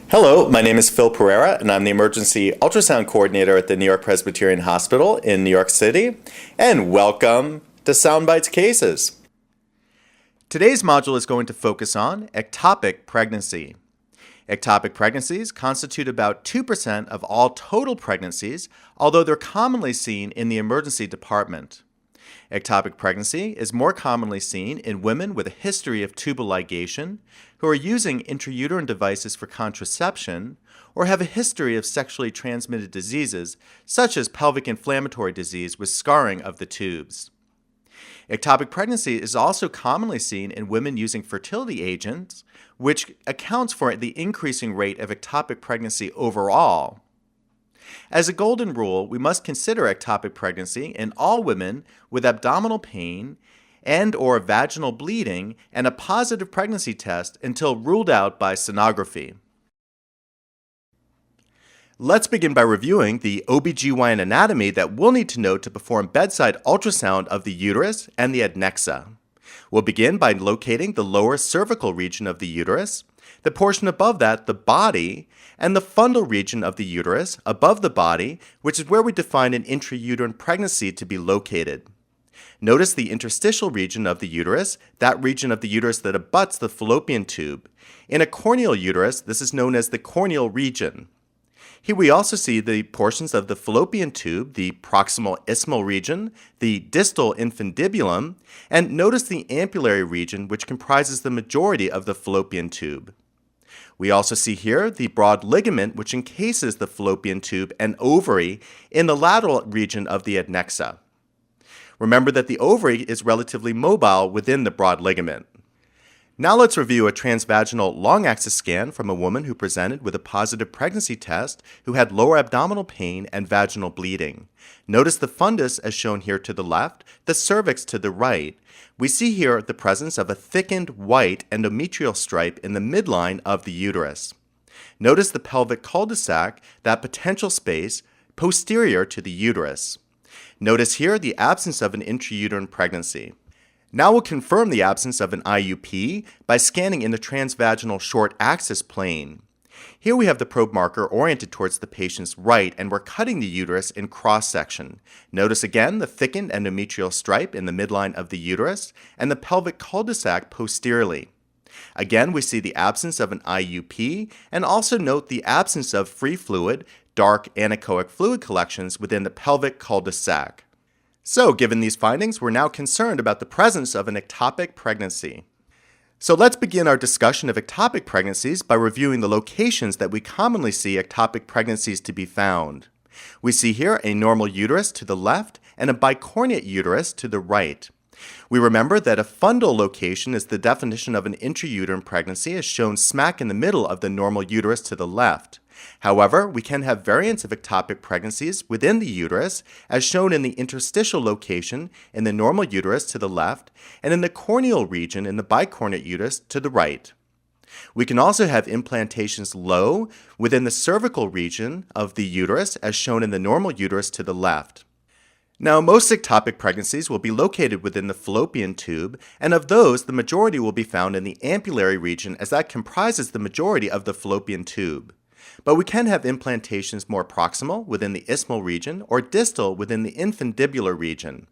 Hello, my name is Phil Pereira, and I'm the Emergency Ultrasound Coordinator at the New York Presbyterian Hospital in New York City, and welcome to Soundbites Cases. Today's module is going to focus on ectopic pregnancy. Ectopic pregnancies constitute about 2% of all total pregnancies, although they're commonly seen in the emergency department. Ectopic pregnancy is more commonly seen in women with a history of tubal ligation, who are using intrauterine devices for contraception, or have a history of sexually transmitted diseases, such as pelvic inflammatory disease with scarring of the tubes. Ectopic pregnancy is also commonly seen in women using fertility agents, which accounts for the increasing rate of ectopic pregnancy overall. As a golden rule, we must consider ectopic pregnancy in all women with abdominal pain and/or vaginal bleeding and a positive pregnancy test until ruled out by sonography. Let's begin by reviewing the OB/GYN anatomy that we'll need to know to perform bedside ultrasound of the uterus and the adnexa. We'll begin by locating the lower cervical region of the uterus, the portion above that, the body, and the fundal region of the uterus above the body, which is where we define an intrauterine pregnancy to be located. Notice the interstitial region of the uterus, that region of the uterus that abuts the fallopian tube. In a corneal uterus, this is known as the corneal region. Here we also see the portions of the fallopian tube, the proximal isthmal region, the distal infundibulum, and notice the ampullary region, which comprises the majority of the fallopian tube. We also see here the broad ligament, which encases the fallopian tube and ovary in the lateral region of the adnexa. Remember that the ovary is relatively mobile within the broad ligament. Now let's review a transvaginal long axis scan from a woman who presented with a positive pregnancy test who had lower abdominal pain and vaginal bleeding. Notice the fundus as shown here to the left, the cervix to the right. We see here the presence of a thickened white endometrial stripe in the midline of the uterus. Notice the pelvic cul-de-sac, that potential space posterior to the uterus. Notice here the absence of an intrauterine pregnancy. Now we'll confirm the absence of an IUP by scanning in the transvaginal short axis plane. Here we have the probe marker oriented towards the patient's right, and we're cutting the uterus in cross-section. Notice again the thickened endometrial stripe in the midline of the uterus and the pelvic cul-de-sac posteriorly. Again, we see the absence of an IUP, and also note the absence of free fluid, dark anechoic fluid collections within the pelvic cul-de-sac. So, given these findings, we're now concerned about the presence of an ectopic pregnancy. So let's begin our discussion of ectopic pregnancies by reviewing the locations that we commonly see ectopic pregnancies to be found. We see here a normal uterus to the left and a bicornuate uterus to the right. We remember that a fundal location is the definition of an intrauterine pregnancy as shown smack in the middle of the normal uterus to the left. However, we can have variants of ectopic pregnancies within the uterus, as shown in the interstitial location in the normal uterus to the left and in the corneal region in the bicornuate uterus to the right. We can also have implantations low within the cervical region of the uterus, as shown in the normal uterus to the left. Now, most ectopic pregnancies will be located within the fallopian tube, and of those, the majority will be found in the ampullary region, as that comprises the majority of the fallopian tube. But we can have implantations more proximal within the isthmal region or distal within the infundibular region.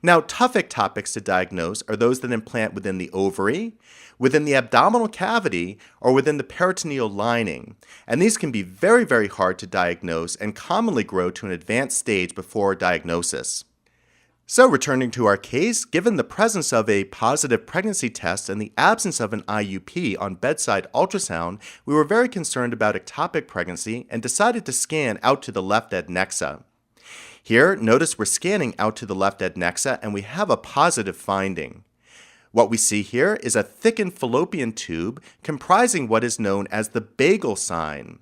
Now, tough ectopics to diagnose are those that implant within the ovary, within the abdominal cavity, or within the peritoneal lining. And these can be very, very hard to diagnose and commonly grow to an advanced stage before diagnosis. So, returning to our case, given the presence of a positive pregnancy test and the absence of an IUP on bedside ultrasound, we were very concerned about ectopic pregnancy and decided to scan out to the left adnexa. Here, notice we're scanning out to the left adnexa and we have a positive finding. What we see here is a thickened fallopian tube comprising what is known as the bagel sign.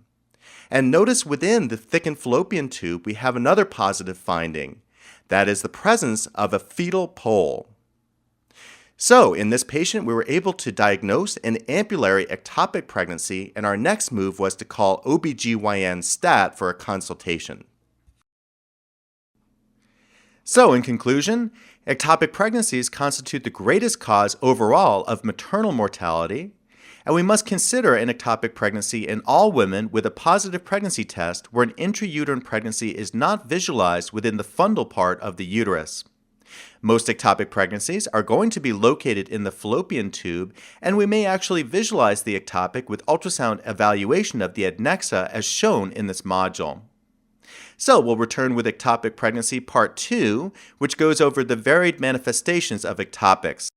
And notice within the thickened fallopian tube, we have another positive finding. That is the presence of a fetal pole. So, in this patient, we were able to diagnose an ampullary ectopic pregnancy, and our next move was to call OB/GYN stat for a consultation. So, in conclusion, ectopic pregnancies constitute the greatest cause overall of maternal mortality, And we must consider an ectopic pregnancy in all women with a positive pregnancy test where an intrauterine pregnancy is not visualized within the fundal part of the uterus. Most ectopic pregnancies are going to be located in the fallopian tube, and we may actually visualize the ectopic with ultrasound evaluation of the adnexa as shown in this module. So we'll return with ectopic pregnancy part 2, which goes over the varied manifestations of ectopics.